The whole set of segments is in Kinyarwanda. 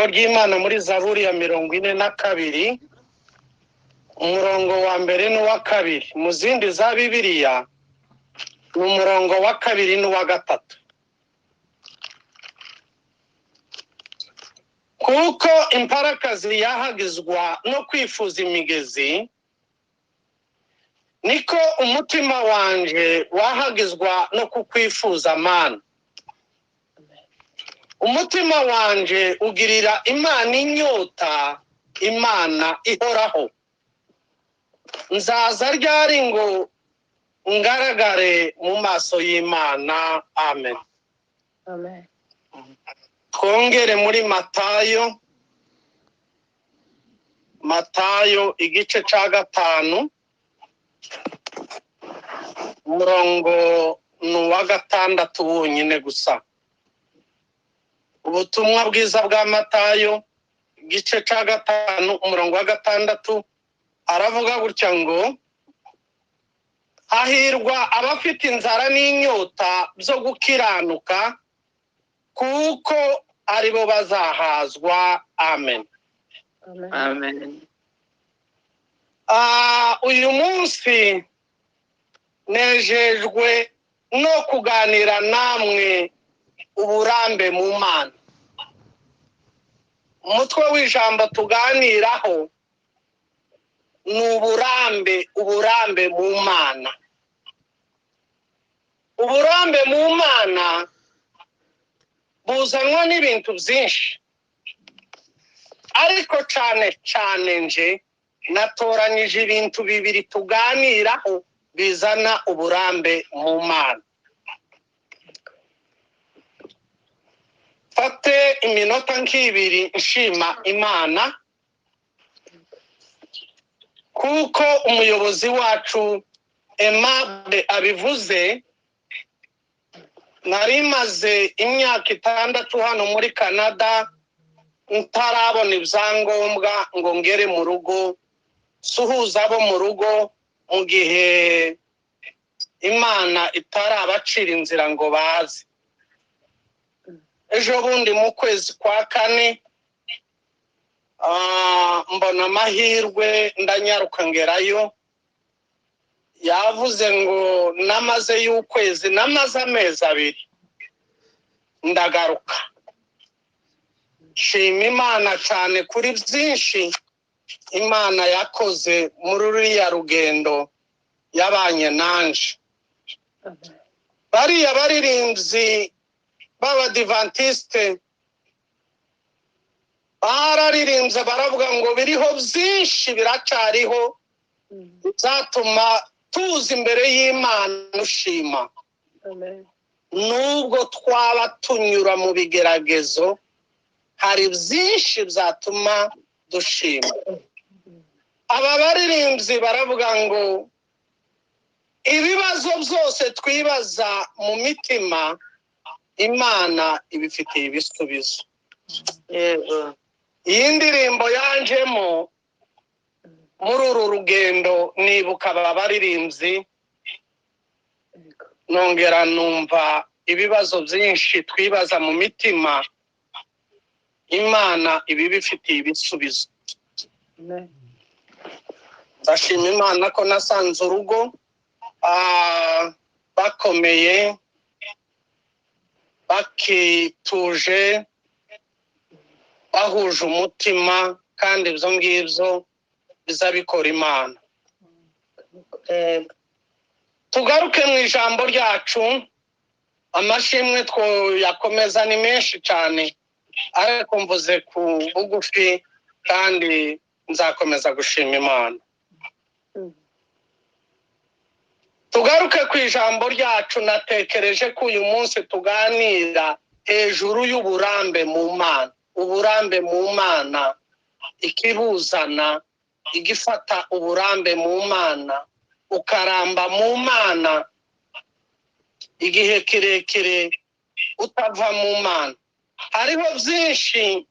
ry'Imana muri Zaburi ya 42 umurongo wa mbere n'uwa kabiri, mu zindi za Bibiliya ni umurongo wa kabiri n'uwa gatatu. Kuko imparakazi yahagizwa no kwifuza imigezi, niko umutima wanje wahagizwa no kukwifuza Mana. Umutima wanje ugirira Imana inyota, Imana ihoraho. Nzaza ryari ngo ngaragare mu maso y'Imana. Amen. Amen. Twongere muri Matayo igice ca 5 umurongo n'uwa 6 wonyine gusa. Ubutumwa bwiza bwa Matayo igice ca 5 umurongo wa 6 aravuga gutya ngo: hahirwa abafite inzara n'inyota byo gukiranuka, kuko aribo bazahazwa. Amen. Amen. Uyu munsi nejejwe no kuganira namwe uburambe mu Mana. Umutwe w'ijambo tuganiraho ni uburambe mu Mana. Uburambe mu Mana buzanwa n'ibintu byinshi, ariko cyane nje natoranyije ibintu bibiri tuganiraho bizana uburambe mu Mana. Fate iminota nk'ibiri nshima Imana, kuko umuyobozi wacu Aimable abivuze. Nari maze imyaka 6 hano muri Canada ntarabona ibyangombwa ngo ngere mu rugo, suhuza abo mu rugo mu gihe Imana itarabacira inzira ngo baze. Ejo bundi mu kwezi kwa 4 mbona amahirwe ndanyaruka ngerayo. Yavuze ngo namaze y'ukwezi, namaze amezi 2 ndagaruka. Shima Imana cyane kuri byinshi Imana yakoze muri ruriya rugendo yabanye nanje. Bariya baririmbyi b'Abadivantiste bararirimbye baravuga ngo biriho byinshi biracariho bizatuma tuzi imbere y'Imana ushima. Nubwo twaba tunyura mu bigeragezo, hari byinshi byatuma dushima. Aba baririmbyi baravuga ngo ibibazo byose twibaza mu mitima, Imana ibifitiye ibisubizo. Iyi ndirimbo yanjemo muri uru rugendo nibuka aba baririmbyi, nongera numva ibibazo byinshi twibaza mu mitima, Imana ibifitiye ibisubizo. Ndashima Imana ko nasanze urugo bakomeye, bakituje, bahuje umutima, kandi ibyo ngibyo bizabikora Imana. Tugaruke mu ijambo ryacu. Amashimwe yakomeza ni menshi cyane, ariko mvuze ku bugufi, kandi nzakomeza gushima Imana. Tugaruke ku ijambo ryacu. Natekereje ko uyu munsi tuganira hejuru y'uburambe mu Mana. Uburambe mu Mana, ikibuzana, igifata uburambe mu Mana, ukaramba mu Mana igihe kirekire utava mu Mana. Hariho byinshi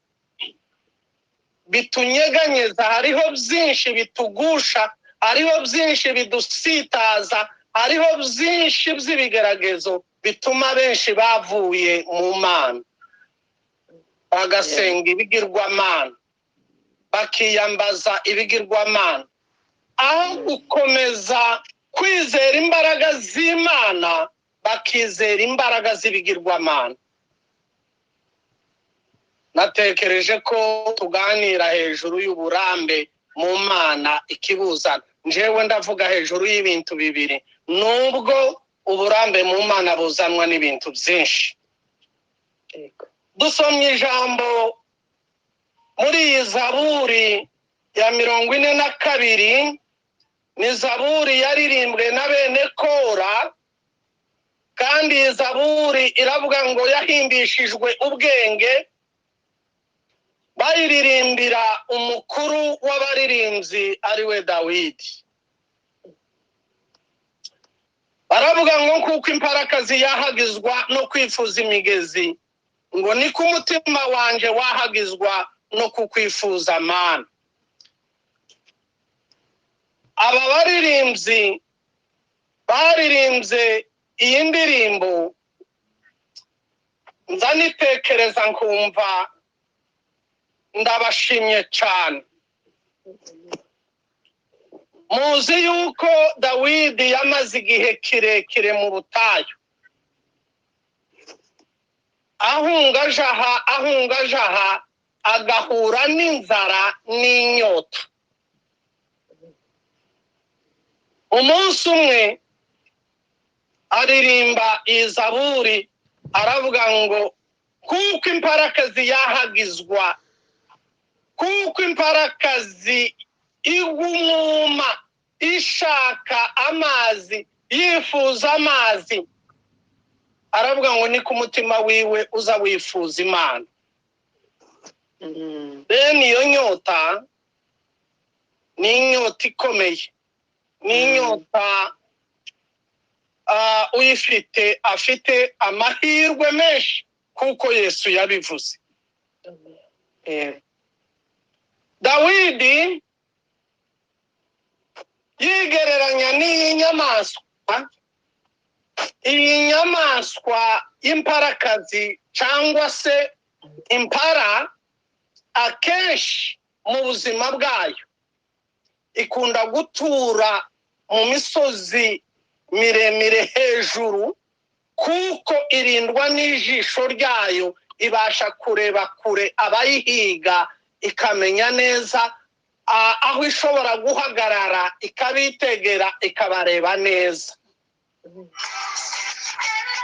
bitunyeganyeza, hariho byinshi bitugusha, hariho byinshi bidusitaza, hariho byinshi by'ibigeragezo bituma benshi bavuye mu Mana. bagasenga ibigirwamana, bakiyambaza ibigirwamana, aho gukomeza kwizera imbaraga z'Imana bakizera imbaraga z'ibigirwamana. Natekereje ko tuganira hejuru y'uburambe mu Mana ikibuzana. Njewe ndavuga hejuru y'ibintu bibiri, nubwo uburambe mu Mana buzanwa n'ibintu byinshi. Dusomye ijambo muri iyi Zaburi ya 42, ni Zaburi yaririmbwe na bene Kora, kandi iyi Zaburi iravuga ngo yahimbishijwe ubwenge, bayiririmbira umukuru w'abaririmbyi ari we Dawidi. Baravuga ngo kuko imparakazi yahagizwa no kwifuza imigezi, ngo niko umutima wanje wahagizwa no kukwifuza Mana. Aba baririmbyi baririmbye iyi ndirimbo, nza nitekereza nkumva ndabashimye cyane. Muzi yuko Dawidi yamaze igihe kirekire mu butayu, ahunga jaha agahura n'inzara n'inyota. Umunsi umwe aririmba iyi Zaburi, aravuga ngo kuko imparakazi yahagizwa, kuko imparakazi igumuma ishaka amazi, yifuza amazi, aravuga ngo ni ku mutima wiwe uza wifuza Imana. Bene iyo nyota ni inyota ikomeye, ni inyota uyifite afite amahirwe menshi kuko Yesu yabivuze. Dawidi yigereranya n'iyi nyamaswa, iyi nyamaswa y'imparakazi cyangwa se impara, akenshi mu buzima bwayo ikunda gutura mu misozi miremire hejuru, kuko irindwa n'ijisho ryayo, ibasha kureba kure abayihiga, ikamenya neza aho ishobora guhagarara, ikabitegera, ikabareba neza.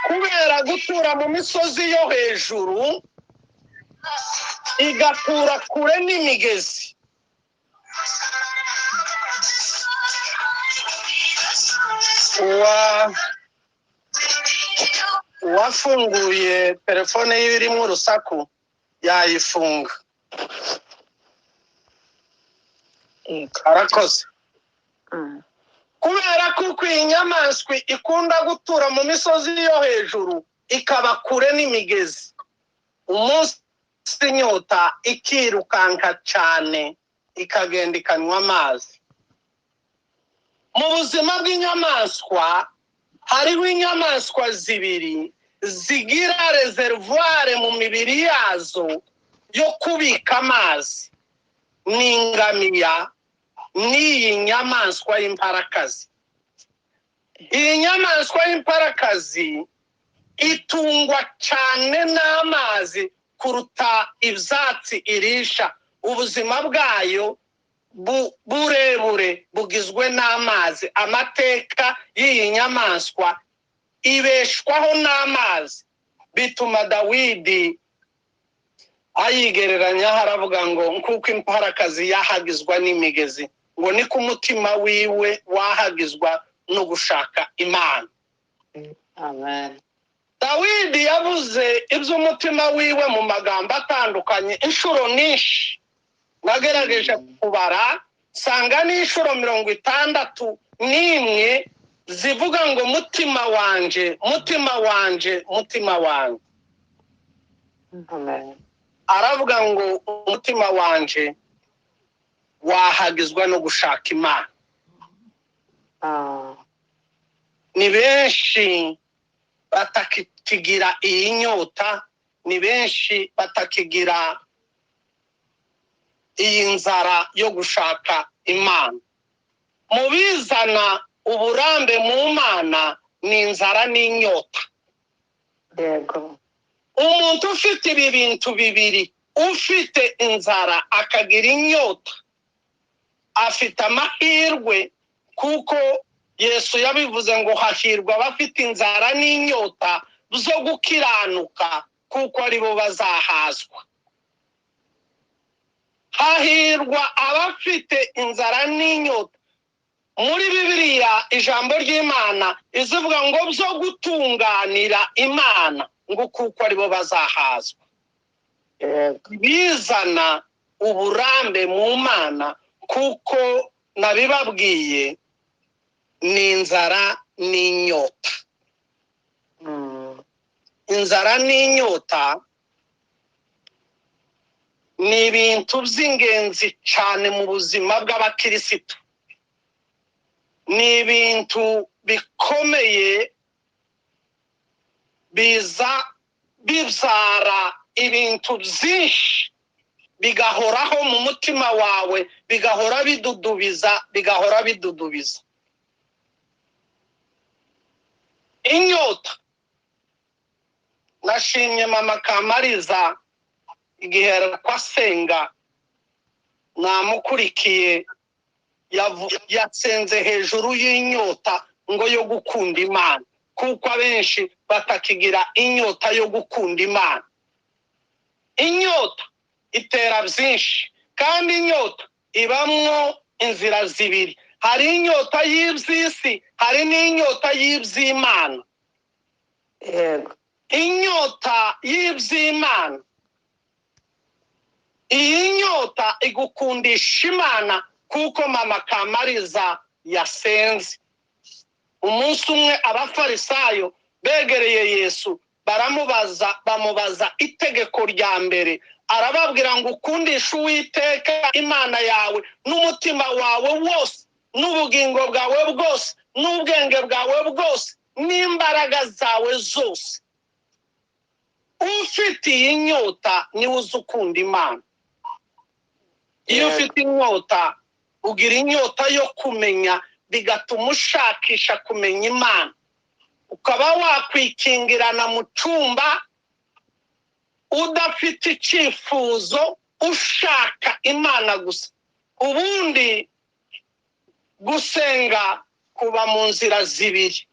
Kubera gutura mu misozi yo hejuru, igatura kure n'imigezi. Uwafunguye telefone ye irimo urusaku yayifunga. Arakoze. Kubera kuko iyi nyamaswa ikunda gutura mu misozi yo hejuru, ikaba kure n'imigezi, umunsi inyota ikirukanka cyane, ikagenda ikanywa amazi. Mu buzima bw'inyamaswa hariho inyamaswa zibiri zigira reservoir mu mibiri yazo yo kubika amazi, ni ingamiya n'iyi nyamaswa y'imparakazi. Iyi nyamaswa y'imparakazi itungwa cyane n'amazi kuruta ibyatsi irisha. Ubuzima bwayo burebure bugizwe n'amazi. Amateka y'iyi nyamaswa ibeshwaho n'amazi, bituma Dawidi ayigereranya, haravuga ngo kuko imparakazi yahagizwa n'imigezi, ngo ni ku mutima wiwe wahagizwa no gushaka Imana. Amen. Dawidi yavuze iby'umutima wiwe mu magambo atandukanye inshuro nyinshi. Nagerageje kubara, sanga n'inshuro 61 zivuga ngo mutima wanje, mutima wanje, mutima wanje. Amen. Aravuga ngo umutima wanje wahagizwa no gushaka Imana. Ni benshi batakigira iyi nyota, ni benshi batakigira iyi nzara yo gushaka Imana. Mu bizana uburambe mu Mana ni inzara n'inyota. Yego. Umuntu ufite ibi bintu bibiri, ufite inzara akagira inyota, afite amahirwe, kuko Yesu yabivuze ngo hahirwa abafite inzara n'inyota zo gukiranuka, kuko aribo bazahazwa. Hahirwa abafite inzara n'inyota. Muri Bibiliya ijambo ry'Imana izivuga ngo byo gutunganira Imana, ngo kuko aribo bazahazwa. Bizana uburambe mu Mana, kuko nabibabwiye, ni inzara n'inyota. Inzara n'inyota ni ibintu by'ingenzi cyane mu buzima bw'abakirisitu. Ni ibintu bikomeye, bibyara ibintu byinshi, bigahoraho mu mutima wawe, bigahora bidudubiza. Inyota. Nashimye mama Kamariza igihe kwasenga, namukurikiye, yasenze hejuru y'inyota ngo yo gukunda Imana, kuko abenshi batakigira inyota yo gukunda Imana. Inyota itera byinshi, kandi inyota ibamwo inzira zibiri. Hari inyota y'iby'isi, hari n'inyota y'iby'Imana. Inyota y'iby'Imana, iyi nyota igukundisha Imana, kuko mama Kamariza yasenze. Umunsi umwe abafarisayo begereye Yesu, bamubaza itegeko rya mbere. Arababwira ngo ukundishe Uwiteka Imana yawe n'umutima wawe wose, n'ubugingo bwawe bwose, n'ubwenge bwawe bwose, n'imbaraga zawe zose. Ufite iyi nyota niwe uzi ukunda Imana. Iyo ufite inyota, ugira inyota yo kumenya, bigatuma ushakisha kumenya Imana. Ukaba wakwikingirana mu cyumba udafite icyifuzo, ushaka Imana gusa. Ubundi gusenga kuba mu nzira zibiri.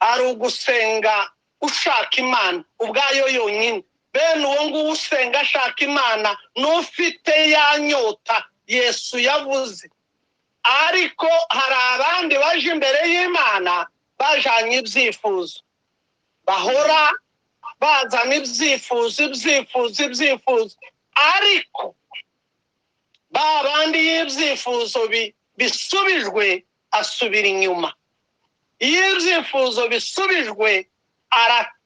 Ari ugusenga ushaka Imana ubwayo yonyine. Bene uwo nguwo usenga ashaka Imana n'ufite ya nyota Yesu yavuze. Ariko hari abandi baje imbere y'Imana bajanye ibyifuzo, bahora bazana ibyifuzo. Ariko ba bandi y'ibyifuzo bisubijwe asubira inyuma. Iyo ibyifuzo bisubijwe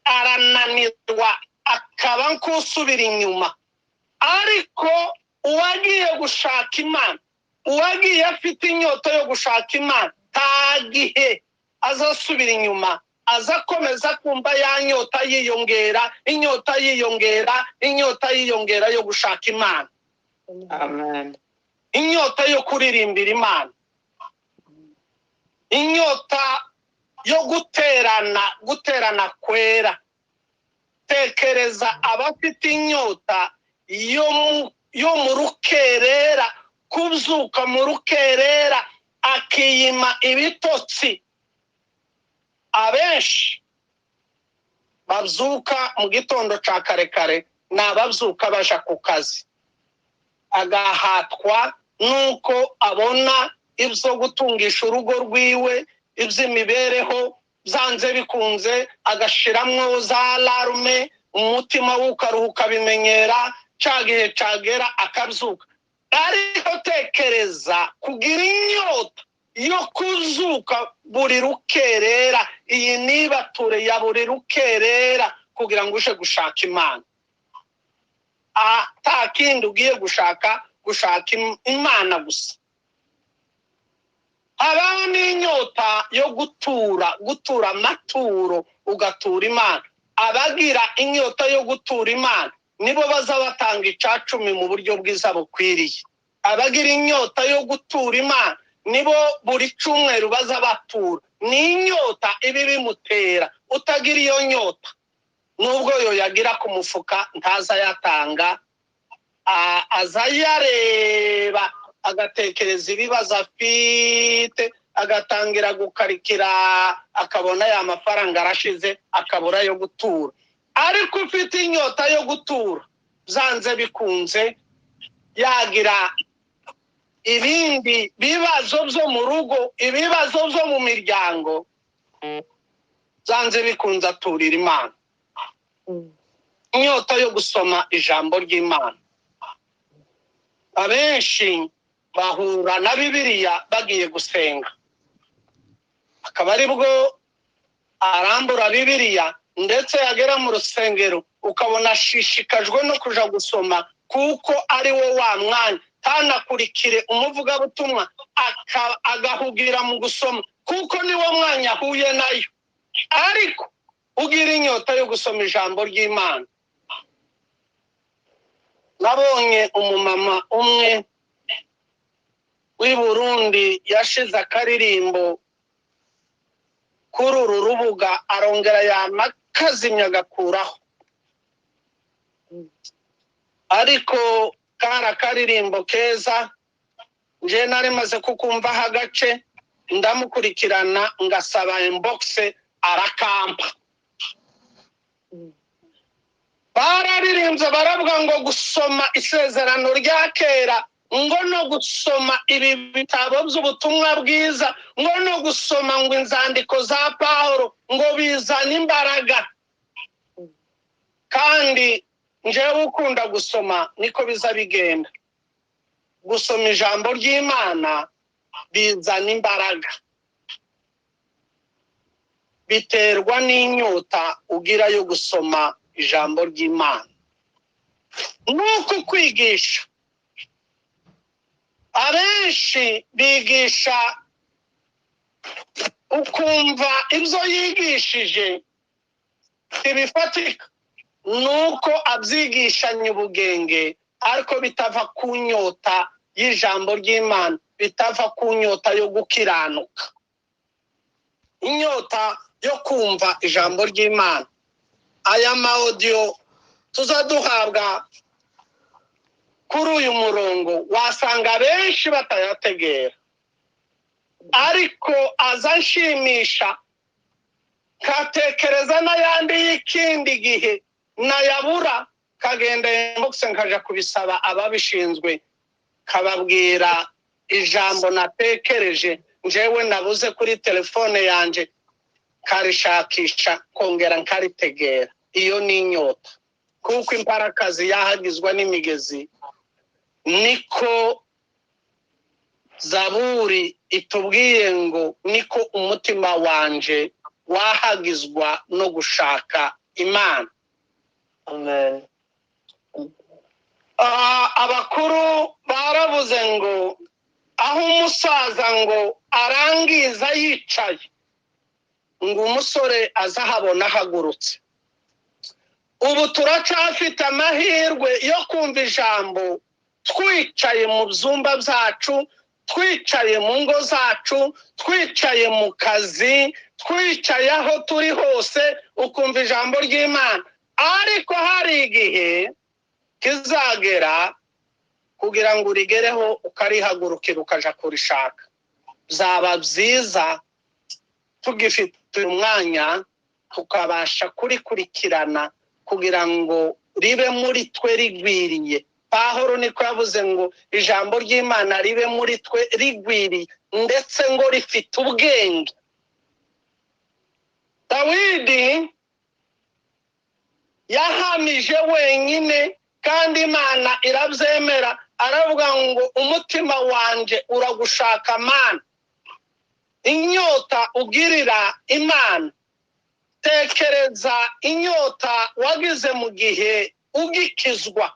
arananirwa, akaba nk'usubira inyuma. Ariko uwagiye gushaka Imana, uwagiye afite inyota yo gushaka Imana, nta gihe azasubira inyuma, azakomeza kumva ya nyota yiyongera, inyota yiyongera yo gushaka Imana. Amen. Inyota yo kuririmbira Imana, inyota yo guterana kwera. Tekereza abafite inyota yo mu rukerera, kubyuka mu rukerera akiyima ibitotsi. Abenshi babyuka mu gitondo cya kare ni ababyuka baja ku kazi, agahatwa nuko abona ibyo gutungisha urugo rwiwe, iby'imibereho byanze bikunze, agashiramwo za alarme, umutima ukaruhuka bimenyera, cya gihe cyagera akabyuka. Ariko tekereza kugira inyota yo kuzuka buri rukerera. Iyi nibature ya buri rukerera kugira ngo uje gushaka Imana. Ata kindi ugiye gushaka Imana gusa. Habaho n'inyota yo gutura amaturo, ugatura Imana. abagira inyota yo gutura Imana nibo bazabatanga icacumi mu buryo bwiza bukwiriye. Abagira inyota yo gutura Imana nibo buri cyumweru bazabatura. Ni inyota ibi bimutera. Utagira iyo nyota nubwo yo yagira ku mufuka ntaza yatanga, azayareba agatekereza ibibazo afite, agatangira gukarikira, akabona ya mafaranga arashize, akabura yo gutura. Ariko ufite inyota yo gutura, byanze bikunze yagira ibindi bibazo byo mu rugo, ibibazo byo mu miryango, byanze bikunze aturira Imana. Inyota yo gusoma ijambo ry'Imana. Abenshi bahura na Bibiliya bagiye gusenga, akaba ari bwo arambura Bibiliya, ndetse yagera mu rusengero ukabona ashishikajwe no kuja gusoma kuko ari wo wa mwanya, tanakurikire umuvugabutumwa agahugira mu gusoma kuko ni wo mwanya ahuye nayo. Ariko ugira inyota yo gusoma ijambo ry'Imana. Nabonye umumama umwe w'i Burundi yashize akaririmbo kuri uru rubuga, arongera yamakazimya agakuraho, ariko kari akaririmbo keza. Nje nari maze kukumvaho agace, ndamukurikirana ngasaba inbox, arakampa. Bararirimbye baravuga ngo gusoma isezerano rya kera, ngo no gusoma ibi bitabo by'ubutumwa bwiza, ngo no gusoma ngo inzandiko za Pawulo ngo bizana imbaraga. Kandi njewe ukunda gusoma niko biza bigenda. Gusoma ijambo ry'Imana bizana imbaraga, biterwa n'inyota ugira yo gusoma ijambo ry'Imana. Nuko kwigisha, abenshi bigisha ukumva ibyo yigishije ibifatika, nuko abyigishanya ubugenge, ariko bitava ku nyota y'ijambo ry'Imana, bitava ku nyota yo gukiranuka, inyota yo kumva ijambo ry'Imana. Aya audio tuzaduhabwa kuri uyu murongo wasanga benshi batayategera, ariko azashimisha katekereza n'ayandi y'ikindi gihe nayabura, kagenda inbox nkaja kubisaba ababishinzwe, kababwira ijambo natekereje njewe nabuze kuri telefone yanje, karishakisha kongera nkaritegera. Iyo ni inyota, kuko imparakazi yahagizwa n'imigezi. Niko Zaburi itubwiye ngo niko umutima wanje wahagizwa no gushaka Imana. Amen. Abakuru baravuze ngo aho umusaza ngo arangiza yicaye, ngo umusore azahabona ahagurutse. Ubu turacafite amahirwe yo kumva ijambo twicaye mu byumba byacu, twicaye mu ngo zacu, twicaye mu kazi, twicaye aho turi hose, ukumva ijambo ry'Imana. Ariko hari igihe kizagera kugira ngo urigereho ukarihagurukira ukaja kurishaka. Byaba byiza tugifite umwanya tukabasha kurikurikirana kugira ngo ribe muri twe rigwiriye. Pawulo niko yavuze ngo ijambo ry'Imana ribe muri twe rigwiriye, ndetse ngo rifite ubwenge. Dawidi yahamije wenyine, kandi Imana irabyemera, aravuga ngo umutima wanje uragushaka Mana. Inyota ugirira Imana, tekereza inyota wagize mu gihe ugikizwa,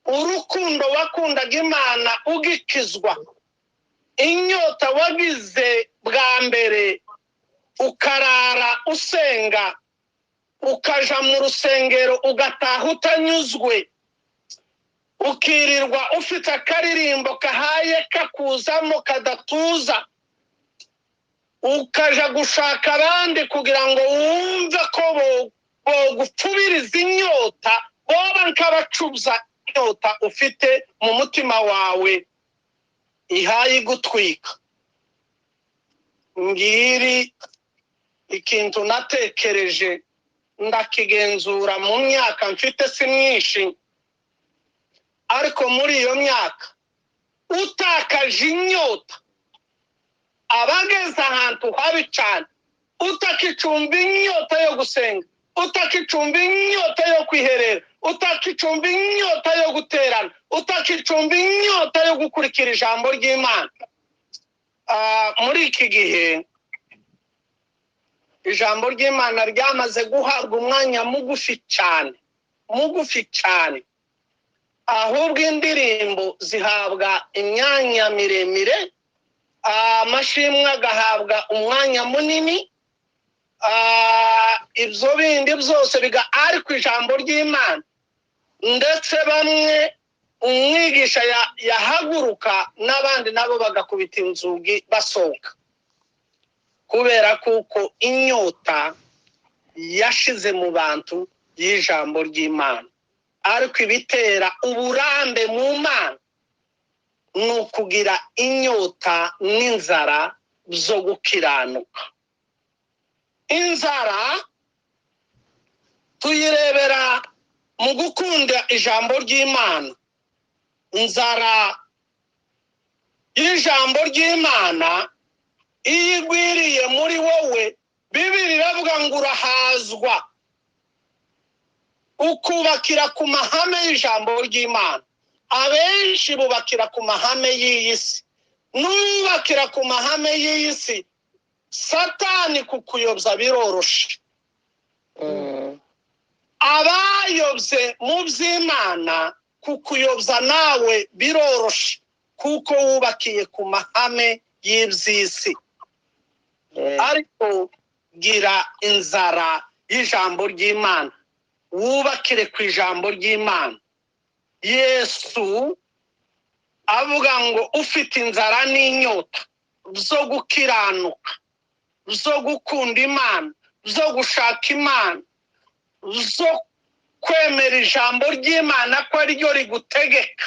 urukundo wakundaga Imana ugikizwa, inyota wagize bwa mbere ukarara usenga, ukaja mu rusengero ugataha utanyuzwe, ukirirwa ufite akaririmbo kahaye kakuzamo kadatuza, ukaja gushaka abandi kugira ngo wumve ko bogupfubiriza inyota, boba nkabacuza inyota ufite mu mutima wawe ihaye gutwika. Ngiri ikintu natekereje ndakigenzura mu myaka mfite si myinshi, ariko muri iyo myaka utakaje inyota abageze ahantu habi cyane, utakicumba inyota yo gusenga, utakicumba inyota yo kwiherera, utakicumba inyota yo guterana, utakicumba inyota yo gukurikira ijambo ry'Imana. Muri iki gihe ijambo ry'Imana ryamaze guhabwa umwanya mugufi cyane, ahubwo indirimbo zihabwa imyanya miremire, amashimwe agahabwa umwanya munini, ibyo bindi byose ariko ijambo ry'Imana, ndetse bamwe umwigisha yahaguruka n'abandi nabo bagakubita inzugi basohoka, kubera kuko inyota yashize mu bantu y'ijambo ry'Imana. Ariko ibitera uburambe mu Mana ni ukugira inyota n'inzara zo gukiranuka. Inzara tuyirebera mu gukunda ijambo ry'Imana. Inzara y'ijambo ry'Imana iyo igwiriye muri wowe, Bibiliya iravuga ngo urahazwa, ukubakira ku mahame y'ijambo ry'Imana. Abenshi bubakira ku mahame y'iyi si. Nubakira ku mahame y'iyi si, Satani kukuyobya biroroshe. Abayobye mu by'Imana kukuyobya nawe biroroshe, kuko wubakiye ku mahame y'iby'isi. Ariko gira inzara y'ijambo ry'Imana, wubakire ku ijambo ry'Imana. Yesu avuga ngo ufite inzara n'inyota zo gukiranuka, zo gukunda Imana, zo gushaka Imana, zo kwemera ijambo ry'Imana ko ari ryo rigutegeka,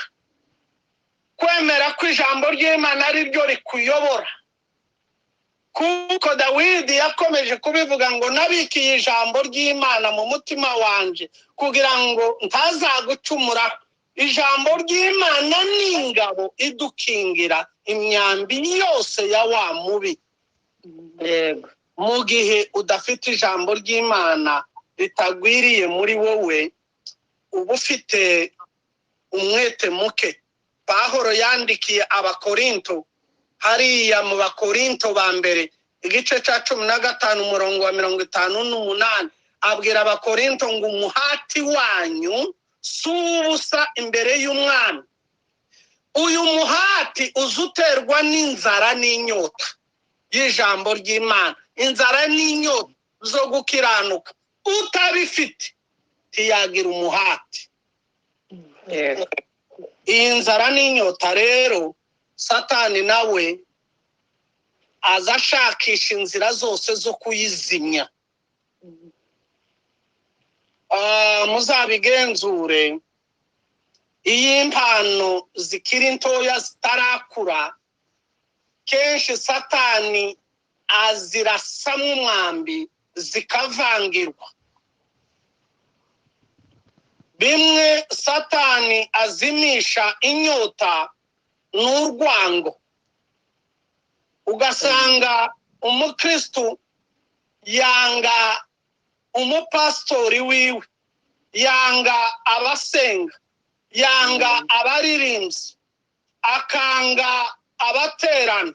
kwemera ko ijambo ry'Imana ari ryo rikuyobora. Kuko Dawidi yakomeje kubivuga ngo nabikiye ijambo ry'Imana mu mutima wanje kugira ngo ntazagucumuraho. Ijambo ry'Imana ni ingabo idukingira imyambi yose ya wa mubi. Mu gihe udafite ijambo ry'Imana ritagwiriye muri wowe, uba ufite umwete muke. Pawulo yandikiye Abakorinto, hariya mu Bakorinto ba mbere igice cya 15 umurongo wa 58, abwira Abakorinto ngo umuhati wanyu si ubusa imbere y'Umwami. Uyu muhati uzuterwa n'inzara n'inyota y'ijambo ry'Imana, inzara n'inyota zo gukiranuka. Utabifite ntiyagira umuhati. Iyi nzara n'inyota rero Satani nawe azashakisha inzira zose zo kuyizimya. Muzabigenzure, iyi impano zikiri ntoya zitarakura, kenshi Satani azirasamo umwambi zikavangirwa. Bimwe Satani azimisha inyota n'urwango, ugasanga umukristo yanga umupastori wiwe, yanga abasenga, yanga abaririmbyi, akanga abaterana,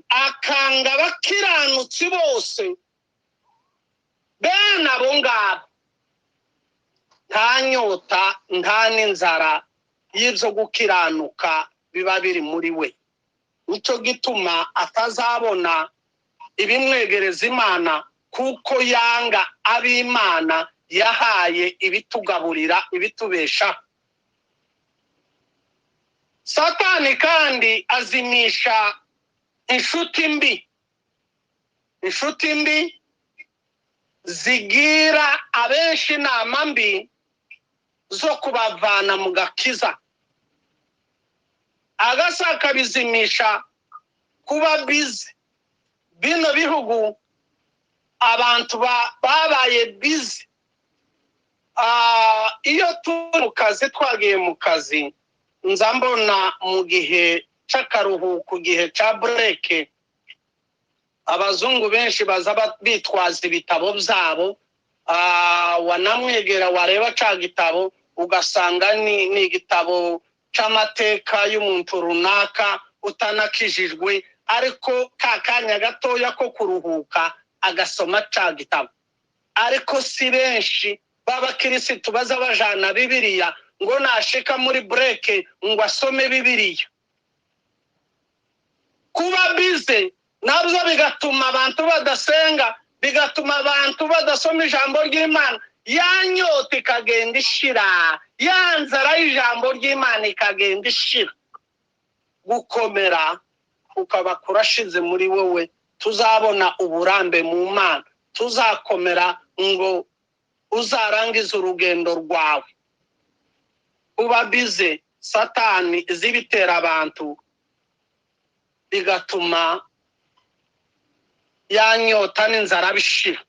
akanga abakiranutsi bose. Bene abo ngabo nta nyota nta n'inzara y'ibyo gukiranuka biba biri muri we. Nicyo gituma atazabona ibimwegereza Imana kuko yanga ab'Imana yahaye ibitugaburira ibitubesha. Satani kandi azimisha inshuti mbi zigira abenshi inama mbi zo kubavana mu gakiza, agashaka bizimisha kuba bize. Bino bihugu abantu babaye bize. Iyo twagiye mu kazi nza mbona mu gihe c'akaruhuko, gihe ca break, abazungu benshi baza bitwaza ibitabo byabo. Wanamwegera wareba ca gitabo ugasanga ni igitabo c'amateka y'umuntu runaka utanakijijwe, ariko kakanya gatoya ko kuruhuka agasoma ca gitabo. Ariko si benshi b'abakirisitu baza bajana Bibiliya ngo nashika muri break ngo asome Bibiliya. Kuba bize nabyo bigatuma abantu badasenga, bigatuma abantu badasoma ijambo ry'Imana. Yanyota ikagenda ishira, yanzara y'ijambo ry'Imana ikagenda ishira. Gukomera ukaba kurashize muri wowe, tuzabona uburambe mu Mana, tuzakomera ngo uzarangize urugendo rwawe. Kuba bize Satani zibitera abantu, bigatuma yanyota n'inzara bishira.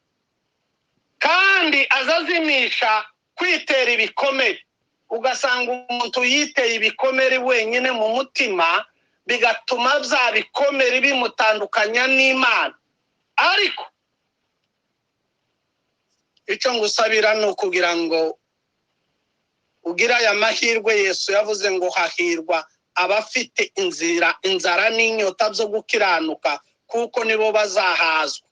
Kandi azazimisha kwitera ibikomere, ugasanga umuntu yiteye ibikomere wenyine mu mutima, bigatuma bya bikomere bimutandukanya n'Imana. Ariko icyo ngusabira ni ukugira ngo ugira aya mahirwe. Yesu yavuze ngo hahirwa abafite inzara n'inyota byo gukiranuka, kuko nibo bazahazwa.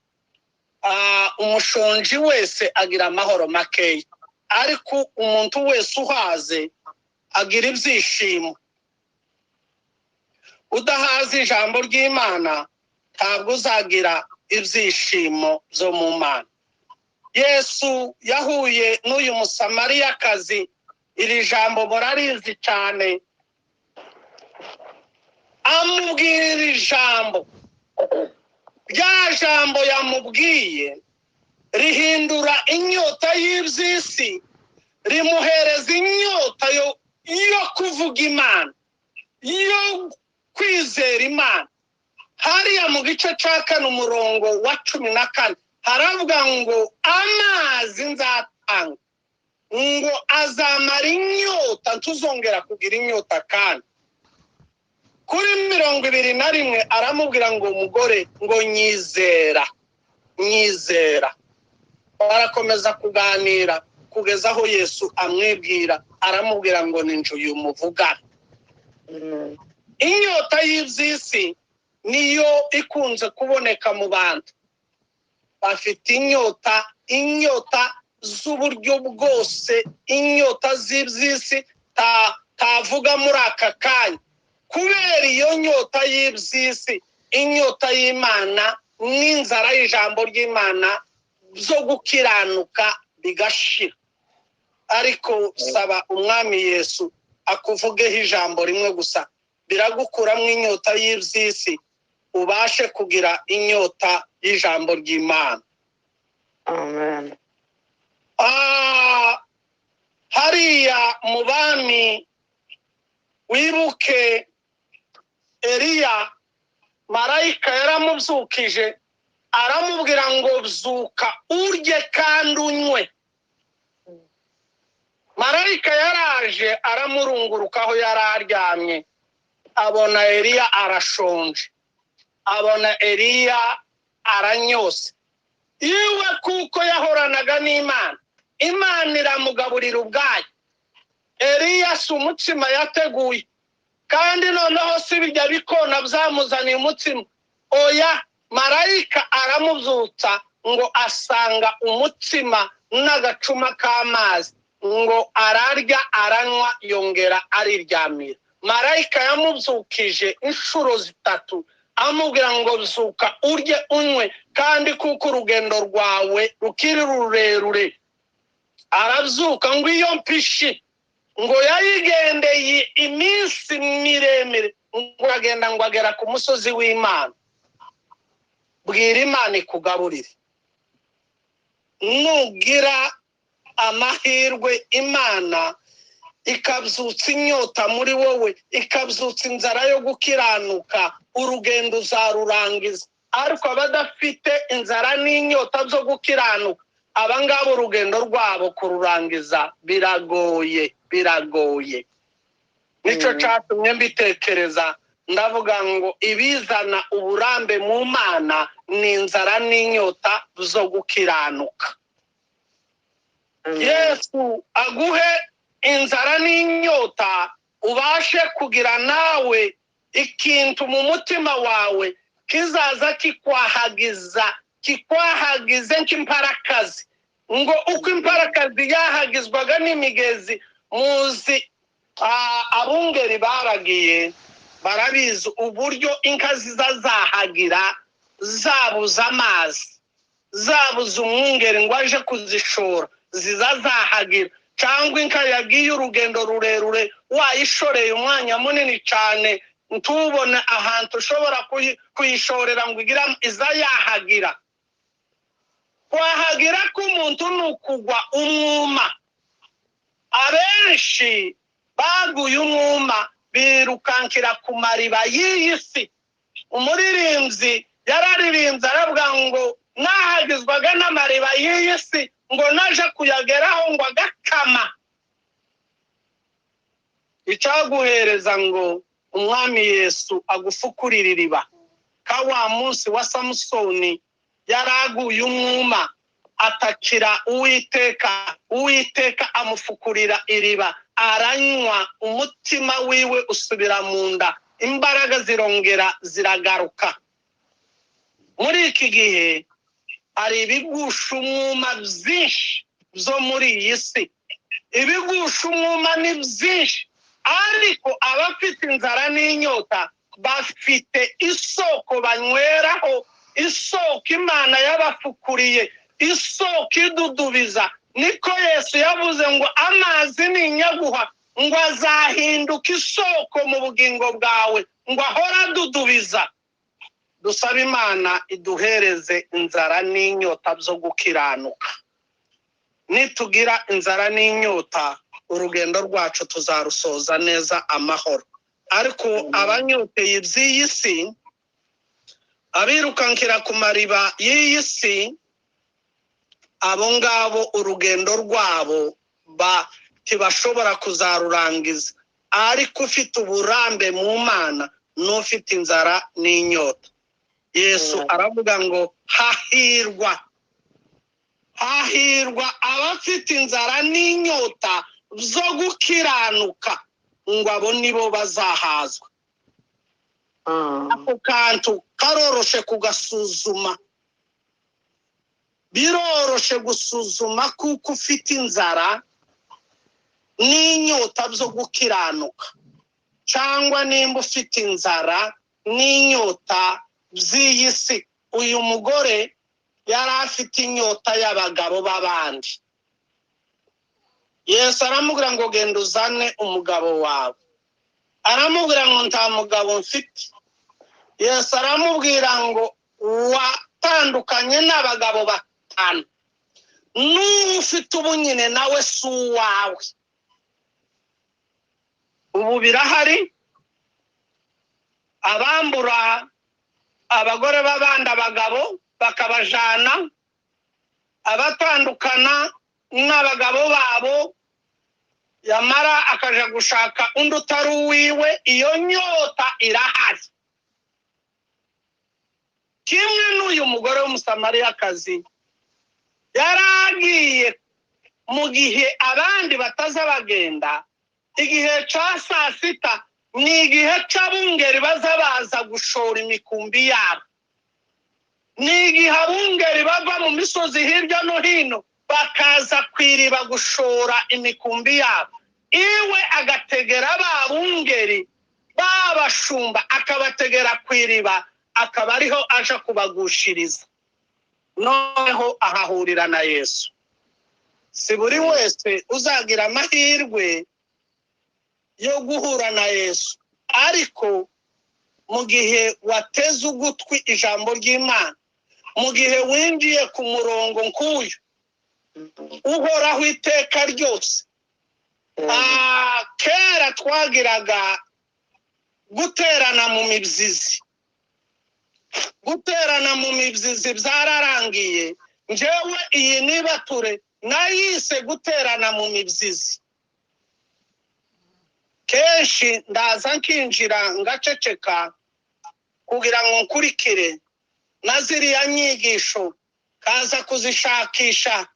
Umushonji wese agira amahoro makeya, ariko umuntu wese uhaze agira ibyishimo. Udahaze ijambo ry'Imana ntabwo uzagira ibyishimo byo mu Mana. Yesu yahuye n'uyu Musamariyakazi, iri jambo murarizi cyane. Amubwira ijambo, rya jambo yamubwiye rihindura inyota y'iby'isi, rimuhereza inyota yo kuvuga Imana, yo kwizera Imana. Hariya mu gice cya 4 umurongo wa 14 haravuga ngo amazi nzatanga ngo azamara inyota, ntuzongera kugira inyota. Kandi kuri 21 aramubwira ngo umugore ngo nyizera. Barakomeza kuganira kugeza aho Yesu amwibwira, aramubwira ngo ninje uyu muvugana. Inyota y'iby'isi niyo ikunze kuboneka mu bantu. Bafite inyota z'uburyo bwose, inyota z'iby'isi tavuga muri aka kanya. Kubera iyo nyota y'iby'isi, inyota y'Imana n'inzara y'ijambo ry'Imana byo gukiranuka bigashira. Ariko saba umwami Yesu akuvugeho ijambo rimwe gusa, biragukuramo inyota y'iby'isi, ubashe kugira inyota y'ijambo ry'Imana. Amen. Hariya mu bami wibuke Eliya, marayika yaramubyukije aramubwira ngo byuka urye kandi unywe. Marayika yaraje aramurungurukaho yari aryamye, abona Eliya arashonje, abona Eliya aranyose. Iwe kuko yahoranaga n'Imana, Imana iramugaburira ubwayo. Eliya si umutsima yateguye, kandi noneho si bijya bikona byamuzaniye umutsima. Oya, marayika aramubyutsa ngo asanga umutsima n'agacuma k'amazi, ngo ararya aranywa yongera ariryamira. Marayika yamubyukije inshuro 3, amubwira ngo zuka urye unywe kandi kuko urugendo rwawe rukiri rurerure. Arazuka ngo iyo mpishi ngo yayigendeye iminsi miremire, ngo agenda ngo agera ku musozi w'Imana. Bwira Imana ikugaburire. Nugira amahirwe Imana ikabyutsa inyota muri wowe, ikabyutsa inzara yo gukiranuka, urugendo uzarurangiza. Ariko abadafite inzara n'inyota byo gukiranuka, abangabo urugendo rwabo kururangiza biragoye. Nico cyatumye mbitekereza, ndavuga ngo ibizana uburambe mu Mana ni inzara n'inyota zo gukiranuka. Yesu aguhe inzara n'inyota, ubashe kugira nawe ikintu mu mutima wawe kizaza kikwahagize nk'imparakazi. Ngo uko imparakazi yahagizwaga n'imigezi, muzi abungeri baragiye barabizi uburyo inka zizahagira zabuza amazi, zabuza umwungeri ngo aje kuzishora, zizahagira. Cyangwa inka yagiye urugendo rurerure wayishoreye umwanya munini cyane, ntubone ahantu ushobora kuyishorera ngo igira iza yahagira. Kwahagira k'umuntu ni ukugwa umwuma. Abenshi baguye umwuma birukankira ku mariba y'iyi si. Umuririmbyi yararirimbye aravuga ngo nahagizwaga n'amariba y'iyi si, ngo naje kuyageraho ngo agakama. Icyaguhereza ngo umwami Yesu agufukurire iriba. Ka wa munsi wa Samusoni yaraguye umwuma, atakira Uwiteka amufukurira iriba, aranywa, umutima wiwe usubira mu nda, imbaraga zirongera ziragaruka. Muri iki gihe hari ibigusha umwuma byinshi byo muri iyi si. Ibigusha umwuma ni byinshi, ariko abafite inzara n'inyota bafite isoko banyweraho, isoko Imana yabafukuriye, isoko idudubiza. Niko Yesu yavuze ngo amazi n'inyaguha ngo azahinduka isoko mu bugingo bwawe, ngo ahora adudubiza. Dusaba Imana iduhereze inzara n'inyota byo gukiranuka. Nitugira inzara n'inyota, urugendo rwacu tuzarusoza neza amahoro. Ariko abanyoteye iby'iyi si, abirukankira ku mariba y'iyi si, abo ngabo urugendo rwabo ntibashobora kuzarurangiza. Ariko ufite uburambe mu Mana n'ufite inzara n'inyota, Yesu aravuga ngo hahirwa abafite inzara n'inyota zo gukiranuka, ngo abo nibo bazahazwa. Ako kantu karoroshe kugasuzuma, biroroshe gusuzuma kuko ufite inzara n'inyota byo gukiranuka, cyangwa nimba ufite inzara n'inyota by'iyi si. Uyu mugore yari afite inyota y'abagabo b'abandi. Yesu aramubwira ngo genda uzane umugabo wawe. Aramubwira ngo nta mugabo mfite. Yesu aramubwira ngo watandukanye n'abagabo batanu, n'ufite ubu nyine nawe si uwawe. Ubu birahari abambura abagore b'abandi abagabo bakabajana, abatandukana n'abagabo babo, yamara akaja gushaka undi utari uwiwe. Iyo nyota irahari. Kimwe n'uyu mugore w'umusamariyakazi yaragiye mu gihe abandi bataza bagenda. Igihe cya saa sita ni igihe cy'abungeri baza gushora imikumbi yabo. Ni igihe abungeri bava mu misozi hirya no hino bakaza kwiriba gushora imikumbi yabo. Iwe agategera ba bungeri babashumba, akabategera kwiriba, akaba ariho aja kubagushiriza, noneho ahahurira na Yesu. Si buri wese uzagira amahirwe yo guhura na Yesu, ariko mu gihe wateze ugutwi ijambo ry'Imana, mu gihe winjiye ku murongo nk'uyu uhoraho iteka ryose. Kera twagiraga guterana mu mibyizi, guterana mu mibyizi byararangiye. Njyewe iyi nibature nayise guterana mu mibyizi. Kenshi ndaza nkinjira ngaceceka kugira ngo nkurikire na ziriya nyigisho, kaza kuzishakisha,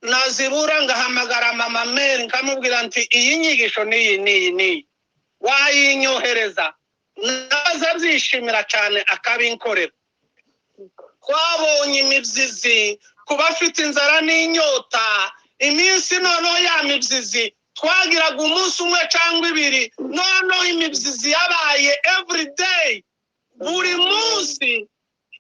nazibura ngahamagara mama Mary nkamubwira nti iyi nyigisho niyi wayinyohereza, naza byishimira cyane akabinkorera. Twabonye imibyizi ku bafite inzara n'inyota. Iminsi noneho ya mibyizi twagiraga umunsi umwe cyangwa ibiri, noneho imibyizi yabaye every day. Buri munsi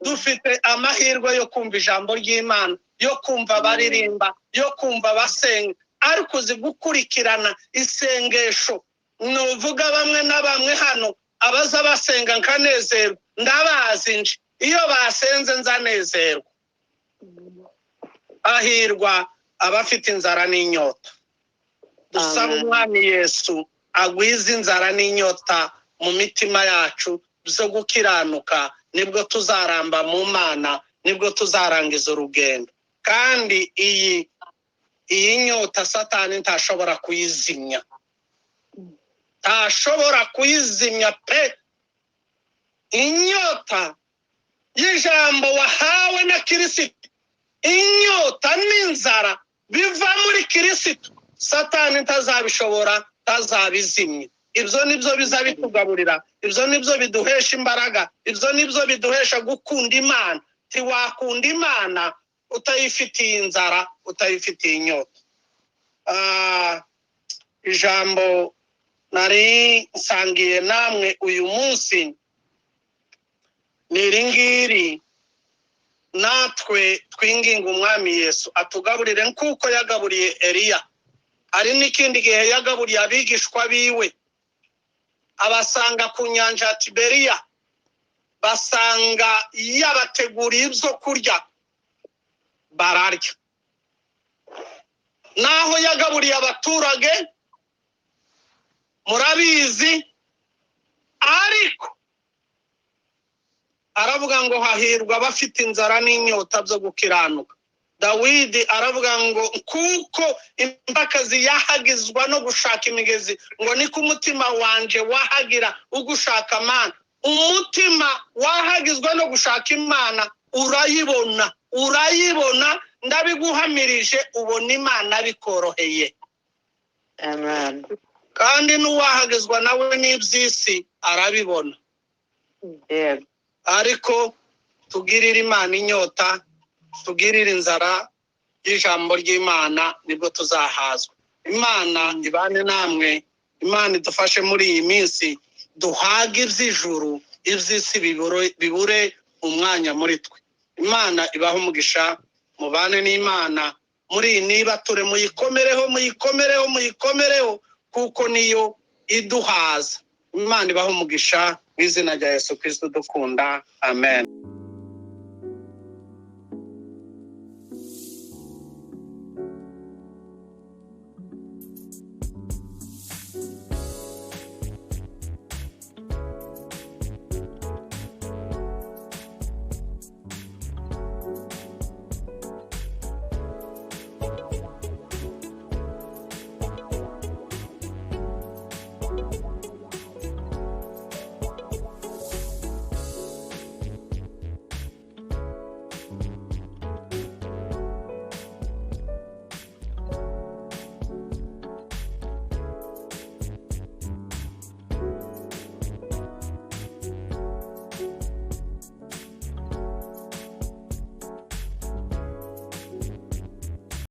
dufite amahirwe yo kumva ijambo ry'Imana, yo kumva baririmba, yo kumva basenga, ariko uzi gukurikirana isengesho. Nuvuga bamwe na bamwe hano abaza basenga nkanezerwa, ndabazi nje iyo basenze nzanezerwa. Ahirwa abafite inzara n'inyota. Dusaba umwami Yesu agwiza inzara n'inyota mu mitima yacu zo gukiranuka, nibwo tuzaramba mu Mana, nibwo tuzarangiza urugendo. Kandi iyi nyota Satani ntashobora kuyizimya, ntashobora kuyizimya pe. Inyota y'ijambo wahawe na Kristo, inyota n'inzara biva muri Kristo, Satani ntazabishobora, ntazabizimya. Ibyo nibyo bizabitugaburira, ibyo nibyo biduhesha imbaraga, ibyo nibyo biduhesha gukunda Imana. Tiwakunda Imana utayifitiye inzara, utayifitiye inyota. Ijambo nari nsangiye namwe uyu munsi ni iringiri. Natwe twinginga umwami Yesu atugaburire nk'uko yagaburiye Eliya. Hari n'ikindi gihe yagaburiye abigishwa biwe, abasanga ku nyanja ya Tiberiya, basanga yabateguriye ibyo kurya, bararya. Naho yagaburiye abaturage murabizi, ariko aravuga ngo hahirwa abafite inzara n'inyota byo gukiranuka. Dawidi aravuga ngo kuko impakazi yahagizwa no gushaka imigezi, ngo niko umutima wanje wahagira ugushaka Imana. Umutima wahagizwa no gushaka Imana urayibona, ndabiguhamirije, ubona Imana bikoroheye. Amen. Kandi n'uwahagizwa nawe n'iby'isi arabibona. Yeah. Ariko tugirire Imana inyota, tugirire inzara y'ijambo ry'Imana, nibwo tuzahazwa. Imana ibane namwe, Imana idufashe muri iyi minsi duhage iby'ijuru, iby'isi bibure umwanya muri twe. Imana ibaho umugisha, mubane n'Imana muri iyi nibature, muyikomereho kuko niyo iduhaza. Imana ibaho umugisha mu izina rya Yesu Kristo dukunda. Amen.